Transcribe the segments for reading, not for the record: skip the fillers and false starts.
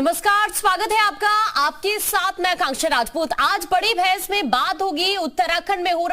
नमस्कार, स्वागत है आपका। आपके साथ मैं आकांक्षा राजपूत। आज बड़ी बहस में बात होगी उत्तराखंड में हो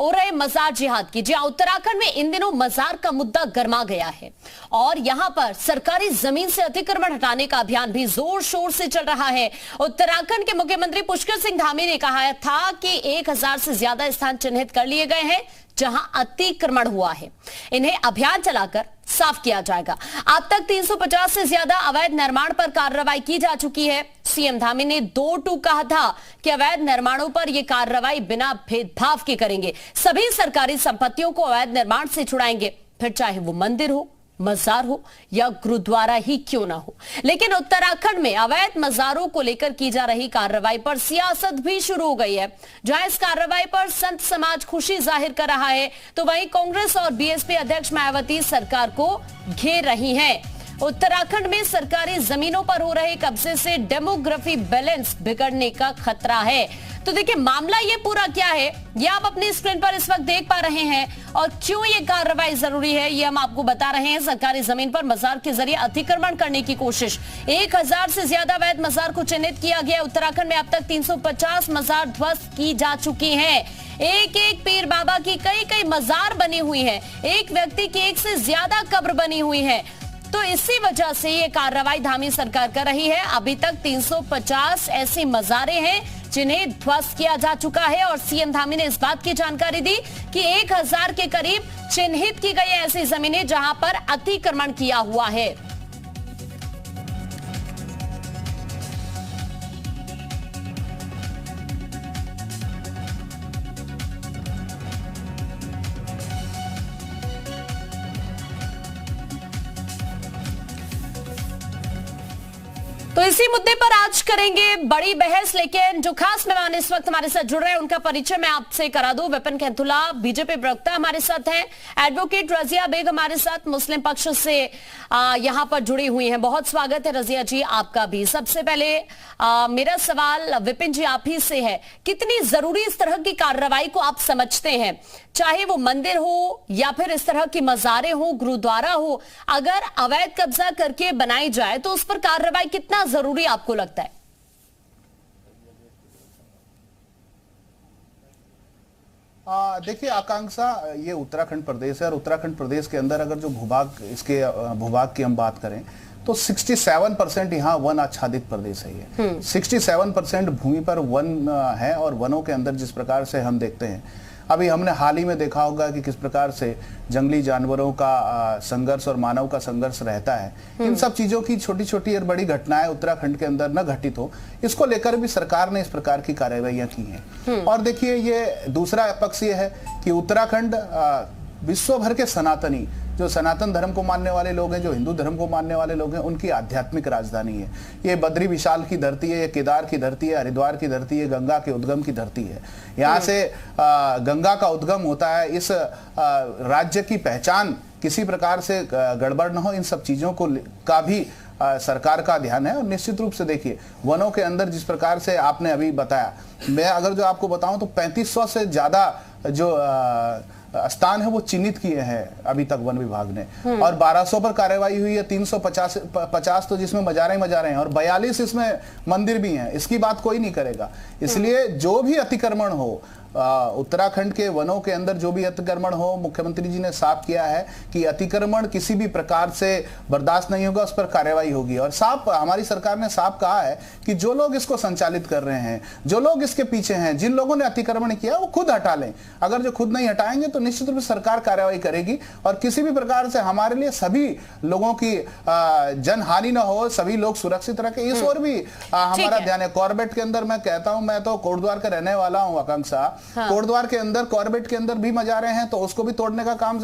रहे मजार जिहाद की। जी हां, उत्तराखंड में इन दिनों मजार का मुद्दा गर्मा गया है और यहां पर सरकारी जमीन से अतिक्रमण हटाने का अभियान भी जोर शोर से चल रहा है। उत्तराखंड के मुख्यमंत्री पुष्कर सिंह धामी ने कहा था कि 1000 से ज्यादा स्थान चिन्हित कर लिए गए हैं जहां अतिक्रमण हुआ है, इन्हें अभियान चलाकर साफ किया जाएगा। अब तक 350 से ज्यादा अवैध निर्माण पर कार्रवाई की जा चुकी है। सीएम धामी ने 2-2 कहा था कि अवैध निर्माणों पर यह कार्रवाई बिना भेदभाव के करेंगे, सभी सरकारी संपत्तियों को अवैध निर्माण से छुड़ाएंगे, फिर चाहे वो मंदिर हो, मजार हो या गुरुद्वारा ही क्यों ना हो। लेकिन उत्तराखंड में अवैध मजारों को लेकर की जा रही कार्रवाई पर सियासत भी शुरू हो गई है। जहां इस कार्रवाई पर संत समाज खुशी जाहिर कर रहा है, तो वहीं कांग्रेस और बीएसपी अध्यक्ष मायावती सरकार को घेर रही हैं। उत्तराखंड में सरकारी जमीनों पर हो रहे कब्जे से डेमोग्राफी बैलेंस बिगड़ने का खतरा है। तो देखिए, मामला ये पूरा क्या है, ये आप अपनी स्क्रीन पर इस वक्त देख पा रहे हैं और क्यों ये कार्रवाई जरूरी है ये हम आपको बता रहे हैं। सरकारी जमीन पर मजार के जरिए अतिक्रमण करने की कोशिश, 1000 से ज्यादा अवैध मजार को चिन्हित किया गया। उत्तराखंड में अब तक 350 मजार ध्वस्त की जा चुकी हैं। एक एक पीर बाबा की कई मजार बनी हुई है, एक व्यक्ति की 1 से ज्यादा कब्र बनी हुई है। तो इसी वजह से ये कार्रवाई धामी सरकार कर रही है। अभी तक 350 ऐसी मजारें हैं जिन्हें ध्वस्त किया जा चुका है और सीएम धामी ने इस बात की जानकारी दी कि 1000 के करीब चिन्हित की गई ऐसी जमीनें जहां पर अतिक्रमण किया हुआ है। तो इसी मुद्दे पर आज करेंगे बड़ी बहस, लेकिन जो खास मेहमान इस वक्त हमारे साथ जुड़ रहे हैं उनका परिचय मैं आपसे करा दूं। विपिन कैंथुला बीजेपी प्रवक्ता हमारे साथ हैं, एडवोकेट रजिया बेग हमारे साथ मुस्लिम पक्ष से यहां पर जुड़ी हुई हैं। बहुत स्वागत है रजिया जी आपका भी। सबसे पहले मेरा सवाल विपिन जी आप ही से है, कितनी जरूरी इस तरह की कार्रवाई को आप समझते हैं, चाहे वो मंदिर हो या फिर इस तरह की मजारें हो, गुरुद्वारा हो, अगर अवैध कब्जा करके बनाई जाए तो उस पर कार्रवाई कितना जरूरी आपको लगता है? देखिए आकांक्षा, ये उत्तराखंड प्रदेश है और उत्तराखंड प्रदेश के अंदर अगर जो भूभाग की हम बात करें तो 67% यहाँ वन आच्छादित प्रदेश है। ये 67% भूमि पर वन है और वनों के अंदर जिस प्रकार से हम देखते हैं, अभी हमने हाल ही में देखा होगा कि किस प्रकार से जंगली जानवरों का संघर्ष और मानव का संघर्ष रहता है। इन सब चीजों की छोटी छोटी और बड़ी घटनाएं उत्तराखंड के अंदर न घटित हो, इसको लेकर भी सरकार ने इस प्रकार की कार्रवाइयां की हैं। और देखिए, ये दूसरा पक्ष ये है कि उत्तराखंड विश्व भर के सनातनी, जो सनातन धर्म को मानने वाले लोग हैं, जो हिंदू धर्म को मानने वाले लोग हैं, उनकी आध्यात्मिक राजधानी है। ये बद्री विशाल की धरती है, ये केदार की धरती है, हरिद्वार की धरती है, गंगा के उद्गम की धरती है। यहाँ से गंगा का उद्गम होता है। इस राज्य की पहचान किसी प्रकार से गड़बड़ न हो, इन सब चीजों का भी सरकार का ध्यान है। और निश्चित रूप से देखिए, वनों के अंदर जिस प्रकार से आपने अभी बताया, मैं अगर जो आपको बताऊं तो 3500 से ज्यादा जो स्थान है वो चिन्हित किए हैं अभी तक वन विभाग ने, और 1200 पर कार्रवाई हुई है। 350 तो जिसमें मजारे हैं और 42 इसमें मंदिर भी हैं। इसकी बात कोई नहीं करेगा। इसलिए जो भी अतिक्रमण हो, उत्तराखंड के वनों के अंदर जो भी अतिक्रमण हो, मुख्यमंत्री जी ने साफ किया है कि अतिक्रमण किसी भी प्रकार से बर्दाश्त नहीं होगा, उस पर कार्रवाई होगी। और साफ हमारी सरकार ने साफ कहा है कि जो लोग इसको संचालित कर रहे हैं, जो लोग इसके पीछे हैं, जिन लोगों ने अतिक्रमण किया वो खुद हटा लें। अगर जो खुद नहीं हटाएंगे तो निश्चित रूप से सरकार कार्रवाई करेगी और किसी भी प्रकार से हमारे लिए सभी लोगों की जन हानि ना हो, सभी लोग सुरक्षित रखें, इस ओर भी हमारा ध्यान है। कॉर्बेट के अंदर मैं कहता हूं, मैं तो कोटद्वार का रहने वाला हूं आकांक्षा। कोटद्वार के अंदर, कॉर्बेट के अंदर भी मजारे हैं, तो उसको भी तोड़ने का काम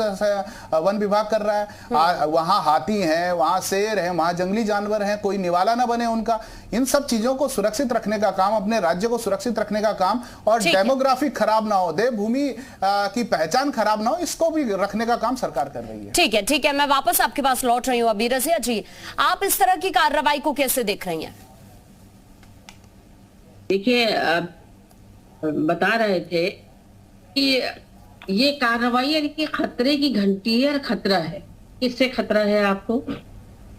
वन विभाग कर रहा है। वहां हाथी हैं, वहां शेर हैं, वहां जंगली जानवर हैं, कोई निवाला ना बने उनका। इन सब चीजों को सुरक्षित रखने का काम, अपने राज्य को सुरक्षित रखने का काम, और डेमोग्राफी खराब ना हो, देवभूमि की पहचान खराब ना हो, इसको भी रखने का काम सरकार कर रही है। ठीक है, मैं वापस आपके पास लौट रही हूँ। अभी रजिया जी, आप इस तरह की कार्रवाई को कैसे देख रही हैं? देखिए, बता रहे थे कि ये कार्रवाई यानी कि खतरे की घंटी है और खतरा है। किससे खतरा है आपको?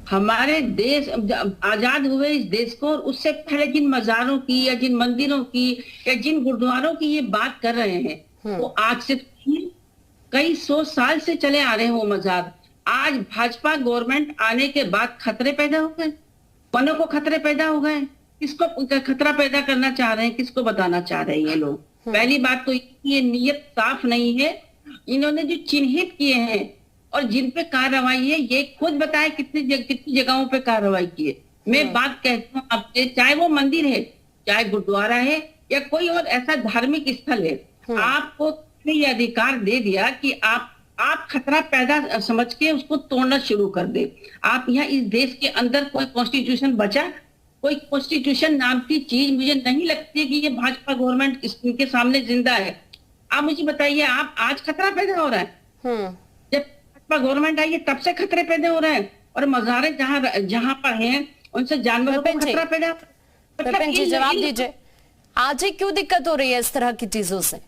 हमारे देश आजाद हुए इस देश को, और उससे पहले जिन मजारों की या जिन मंदिरों की या जिन गुरुद्वारों की ये बात कर रहे हैं, वो आज से कई सौ साल से चले आ रहे हैं वो मजार। आज भाजपा गवर्नमेंट आने के बाद खतरे पैदा हो गए, वनों को खतरे पैदा हो गए। किसको खतरा पैदा करना चाह रहे हैं, किसको बताना चाह रहे हैं ये लोग? पहली बात तो ये नीयत साफ नहीं है। इन्होंने जो चिन्हित किए हैं और जिन पे कार्रवाई है, ये खुद बताए कितनी जगहों पे कार्रवाई की है। मैं बात कहती हूँ आपसे, चाहे वो मंदिर है, चाहे गुरुद्वारा है, या कोई और ऐसा धार्मिक स्थल है, आपको ये अधिकार दे दिया कि आप खतरा पैदा समझ के उसको तोड़ना शुरू कर दे। आप यहाँ इस देश के अंदर कोई कॉन्स्टिट्यूशन बचा? कोई कॉन्स्टिट्यूशन नाम की चीज मुझे नहीं लगती है कि ये भाजपा गवर्नमेंट के सामने जिंदा है। आप मुझे बताइए, आप आज खतरा पैदा हो रहा है? जब भाजपा गवर्नमेंट आई है तब से खतरे पैदा हो रहे हैं, और मजारे जहां पर हैं उनसे जानवरों को खतरा पैदा। विपिन जी जवाब दीजिए, आज ही क्यों दिक्कत हो रही है इस तरह की चीजों से?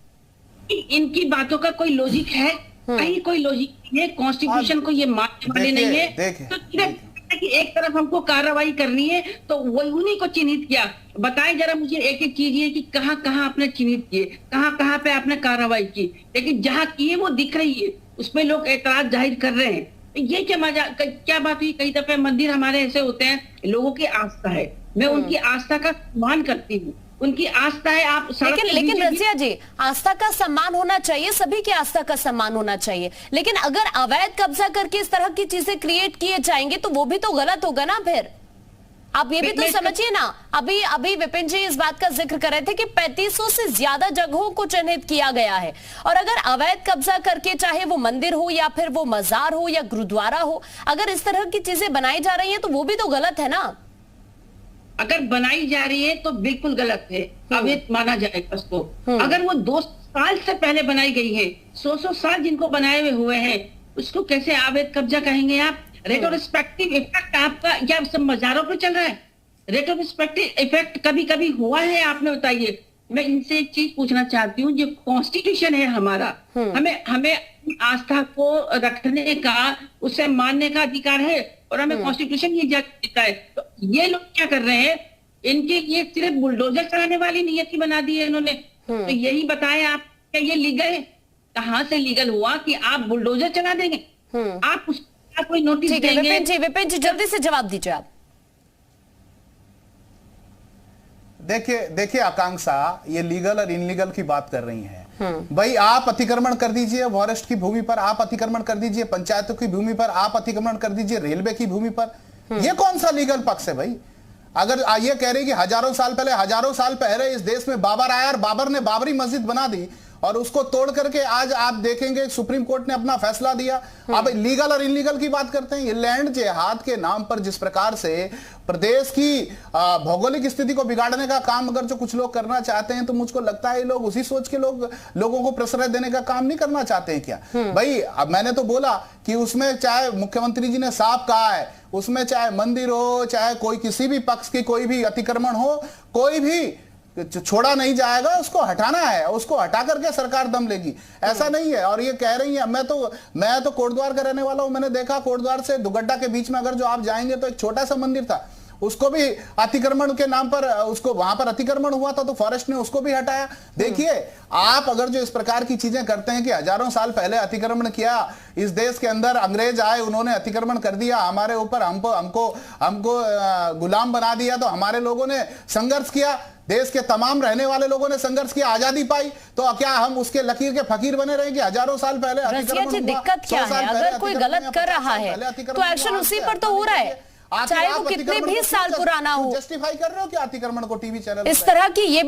इनकी बातों का कोई लॉजिक है? कहीं कोई लॉजिक नहीं है। कॉन्स्टिट्यूशन को ये मानने वाले नहीं है। तो सिर्फ कि एक तरफ हमको कार्रवाई करनी है तो वही उन्हीं को चिन्हित किया। बताएं जरा मुझे एक एक चीज ये कि कहाँ कहाँ आपने चिन्हित किए, कहाँ कहाँ पे आपने कार्रवाई की। लेकिन जहाँ किए वो दिख रही है, उसमें लोग एतराज जाहिर कर रहे हैं। ये क्या बात हुई? कई दफे मंदिर हमारे ऐसे होते हैं, लोगों की आस्था है, मैं उनकी आस्था का सम्मान करती हूँ, उनकी आस्था है। आप लेकिन रजिया जी, आस्था का सम्मान होना चाहिए, सभी की आस्था का सम्मान होना चाहिए, लेकिन अगर अवैध कब्जा करके इस तरह की चीजें क्रिएट किए जाएंगे तो वो भी तो गलत होगा ना। फिर आप ये भी तो समझिए ना। अभी विपिन जी इस बात का जिक्र कर रहे थे कि 3500 से ज्यादा जगहों को चिन्हित किया गया है, और अगर अवैध कब्जा करके चाहे वो मंदिर हो या फिर वो मजार हो या गुरुद्वारा हो, अगर इस तरह की चीजें बनाई जा रही है तो वो भी तो गलत है ना। अगर बनाई जा रही है तो बिल्कुल गलत है, अवैध माना जाएगा उसको। अगर वो 2 साल से पहले बनाई गई है, 100 साल जिनको बनाए हुए हैं, उसको कैसे अवैध कब्जा कहेंगे आप? रेट्रोस्पेक्टिव इफेक्ट आपका क्या सब मजारों पे चल रहा है? रेट्रोस्पेक्टिव इफेक्ट कभी कभी हुआ है? आपने बताइए। मैं इनसे एक चीज पूछना चाहती हूँ, जो कॉन्स्टिट्यूशन है हमारा, हमें आस्था को रखने का, उसे मानने का अधिकार है, और हमें कॉन्स्टिट्यूशन ये देता है। तो ये लोग क्या कर रहे हैं? इनके ये सिर्फ बुलडोजर चलाने वाली नीयत ही बना दी है इन्होंने। तो यही बताएं आप, क्या ये लीगल है? कहाँ से लीगल हुआ कि आप बुलडोजर चला देंगे? आप उसका कोई नोटिस देंगे? विपिन जी जल्दी से जवाब दीजिए आप। देखिए आकांक्षा, ये लीगल और इनलीगल की बात कर रही हैं। भाई आप अतिक्रमण कर दीजिए फॉरेस्ट की भूमि पर, आप अतिक्रमण कर दीजिए पंचायतों की भूमि पर, आप अतिक्रमण कर दीजिए रेलवे की भूमि पर। ये कौन सा लीगल पक्ष है भाई? अगर ये कह रहे कि हजारों साल पहले इस देश में बाबर आया और बाबर ने बाबरी मस्जिद बना दी, और उसको तोड़ करके आज आप देखेंगे सुप्रीम कोर्ट ने अपना फैसला दिया। अब लीगल और इनलीगल की बात करते हैं। ये लैंड जिहाद के नाम पर जिस प्रकार से प्रदेश की भौगोलिक स्थिति को बिगाड़ने का काम अगर जो कुछ लोग करना चाहते हैं, तो मुझको लगता है ये लोग उसी सोच के लोगों को प्रश्रय देने का काम नहीं करना चाहते हैं क्या? भाई अब मैंने तो बोला कि उसमें चाहे मुख्यमंत्री जी ने साफ कहा है, उसमें चाहे मंदिर हो, चाहे कोई किसी भी पक्ष की कोई भी अतिक्रमण हो, कोई भी छोड़ा नहीं जाएगा, उसको हटाना है, उसको हटा करके सरकार दम लेगी। ऐसा नहीं है। और ये कह रही है, मैं तो कोटद्वार का रहने वाला हूं, मैंने देखा कोटद्वार से दुगड्डा के बीच में अगर जो आप जाएंगे तो एक छोटा सा मंदिर था, उसको भी अतिक्रमण के नाम पर उसको वहां पर अतिक्रमण हुआ था, तो फॉरेस्ट ने उसको भी हटाया। देखिए आप अगर जो इस प्रकार की चीजें करते हैं कि हजारों साल पहले अतिक्रमण किया इस देश के अंदर, अंग्रेज आए, उन्होंने अतिक्रमण कर दिया हमारे ऊपर, हमको गुलाम बना दिया, तो हमारे लोगों ने संघर्ष किया, देश के तमाम रहने वाले लोगों ने संघर्ष किया, आजादी पाई, तो क्या हम उसके लकीर के फकीर बने रहे कि हजारों साल पहले अतिक्रमण हुआ? दिक्कत क्या है? अगर कोई गलत कर रहा है तो एक्शन उसी पर तो हो रहा है, चाहे वो कितने भी साल पुराना हो। जस्टिफाई कर रहे हो कि अतिक्रमण को टीवी चैनल इस तरह की ये भी